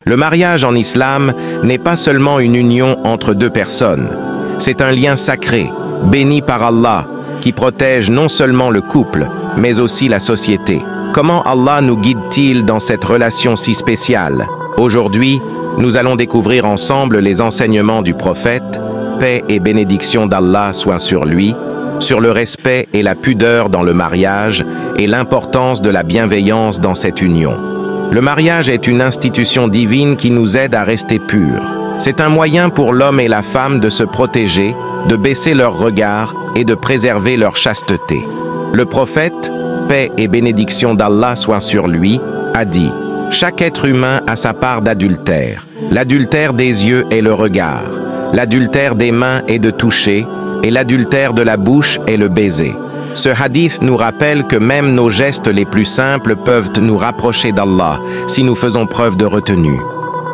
Le mariage en islam n'est pas seulement une union entre deux personnes. C'est un lien sacré, béni par Allah, qui protège non seulement le couple, mais aussi la société. Comment Allah nous guide-t-il dans cette relation si spéciale? Aujourd'hui, nous allons découvrir ensemble les enseignements du prophète, paix et bénédiction d'Allah soient sur lui, sur le respect et la pudeur dans le mariage et l'importance de la bienveillance dans cette union. Le mariage est une institution divine qui nous aide à rester purs. C'est un moyen pour l'homme et la femme de se protéger, de baisser leur regard et de préserver leur chasteté. Le prophète, paix et bénédiction d'Allah soient sur lui, a dit: chaque être humain a sa part d'adultère. L'adultère des yeux est le regard, l'adultère des mains est de toucher, et l'adultère de la bouche est le baiser. Ce hadith nous rappelle que même nos gestes les plus simples peuvent nous rapprocher d'Allah si nous faisons preuve de retenue.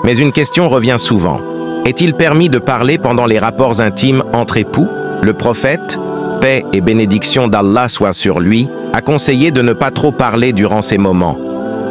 Mais une question revient souvent. Est-il permis de parler pendant les rapports intimes entre époux? Le prophète, paix et bénédiction d'Allah soient sur lui, a conseillé de ne pas trop parler durant ces moments,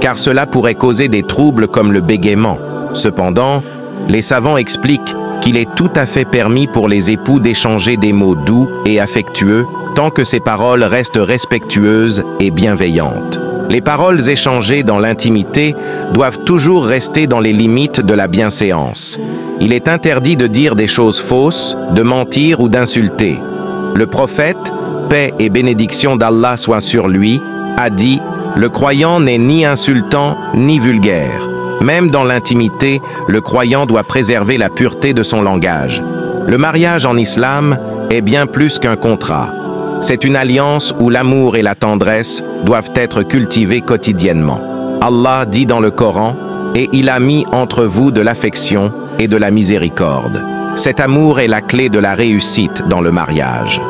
car cela pourrait causer des troubles comme le bégaiement. Cependant, les savants expliquent qu'il est tout à fait permis pour les époux d'échanger des mots doux et affectueux, tant que ces paroles restent respectueuses et bienveillantes. Les paroles échangées dans l'intimité doivent toujours rester dans les limites de la bienséance. Il est interdit de dire des choses fausses, de mentir ou d'insulter. Le prophète, paix et bénédiction d'Allah soient sur lui, a dit: le croyant n'est ni insultant ni vulgaire. Même dans l'intimité, le croyant doit préserver la pureté de son langage. Le mariage en islam est bien plus qu'un contrat. C'est une alliance où l'amour et la tendresse doivent être cultivés quotidiennement. Allah dit dans le Coran: et il a mis entre vous de l'affection et de la miséricorde. Cet amour est la clé de la réussite dans le mariage.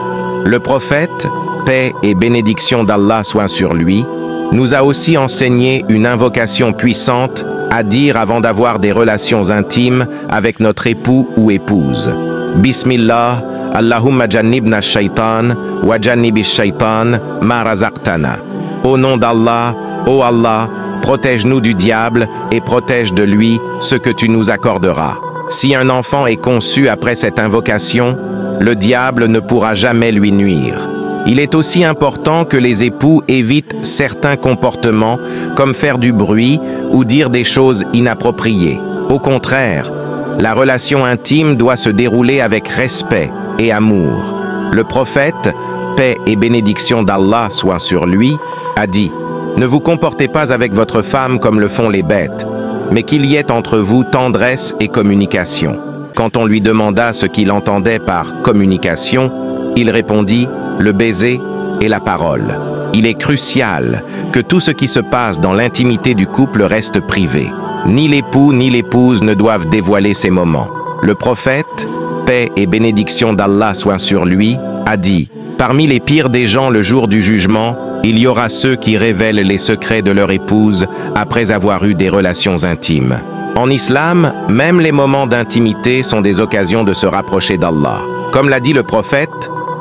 Le prophète, paix et bénédiction d'Allah soient sur lui, nous a aussi enseigné une invocation puissante à dire avant d'avoir des relations intimes avec notre époux ou épouse. Bismillah, Allahumma jannibna shaitan, wa jannibish shaitan, ma razaqtana. Au nom d'Allah, ô Allah, protège-nous du diable et protège de lui ce que tu nous accorderas. Si un enfant est conçu après cette invocation, le diable ne pourra jamais lui nuire. Il est aussi important que les époux évitent certains comportements, comme faire du bruit ou dire des choses inappropriées. Au contraire, la relation intime doit se dérouler avec respect et amour. Le prophète, paix et bénédiction d'Allah soient sur lui, a dit: ne vous comportez pas avec votre femme comme le font les bêtes, mais qu'il y ait entre vous tendresse et communication. Quand on lui demanda ce qu'il entendait par communication, il répondit: le baiser et la parole. Il est crucial que tout ce qui se passe dans l'intimité du couple reste privé. Ni l'époux ni l'épouse ne doivent dévoiler ces moments. Le prophète, paix et bénédiction d'Allah soient sur lui, a dit: parmi les pires des gens le jour du jugement, il y aura ceux qui révèlent les secrets de leur épouse après avoir eu des relations intimes. En islam, même les moments d'intimité sont des occasions de se rapprocher d'Allah. Comme l'a dit le prophète,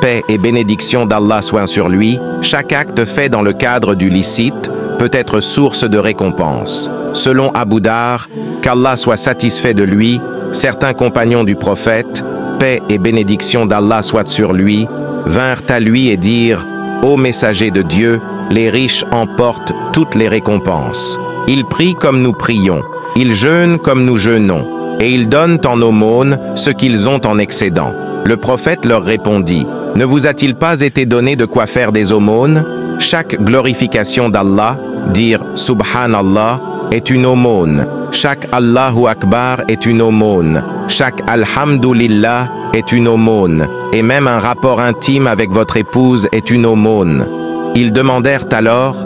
paix et bénédiction d'Allah soient sur lui, chaque acte fait dans le cadre du licite peut être source de récompense. Selon Abu Dar, qu'Allah soit satisfait de lui, certains compagnons du prophète, paix et bénédiction d'Allah soient sur lui, vinrent à lui et dirent: ô messager de Dieu, les riches emportent toutes les récompenses. Ils prient comme nous prions, ils jeûnent comme nous jeûnons, et ils donnent en aumône ce qu'ils ont en excédent. Le prophète leur répondit: ne vous a-t-il pas été donné de quoi faire des aumônes? Chaque glorification d'Allah, dire Subhanallah, est une aumône. Chaque Allahu Akbar est une aumône. Chaque Alhamdulillah est une aumône. Et même un rapport intime avec votre épouse est une aumône. Ils demandèrent alors: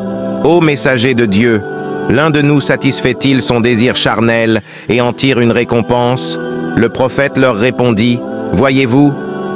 ô messager de Dieu, l'un de nous satisfait-il son désir charnel et en tire une récompense? Le prophète leur répondit: voyez-vous,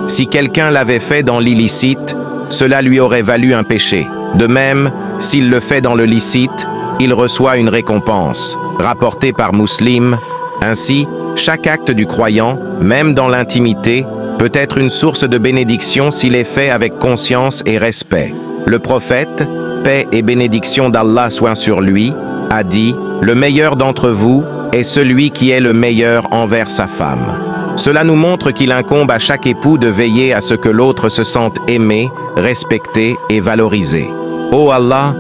si quelqu'un l'avait fait dans l'illicite, cela lui aurait valu un péché. De même, s'il le fait dans le licite, il reçoit une récompense. Rapporté par Muslim. Ainsi, chaque acte du croyant, même dans l'intimité, peut être une source de bénédiction s'il est fait avec conscience et respect. Le prophète, paix et bénédiction d'Allah soient sur lui, a dit: le meilleur d'entre vous est celui qui est le meilleur envers sa femme. Cela nous montre qu'il incombe à chaque époux de veiller à ce que l'autre se sente aimé, respecté et valorisé. Ô Allah,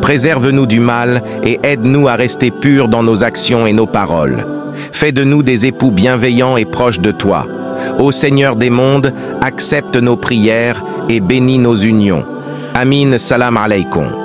préserve-nous du mal et aide-nous à rester purs dans nos actions et nos paroles. Fais de nous des époux bienveillants et proches de toi. Ô Seigneur des mondes, accepte nos prières et bénis nos unions. Amin, salam alaykoum.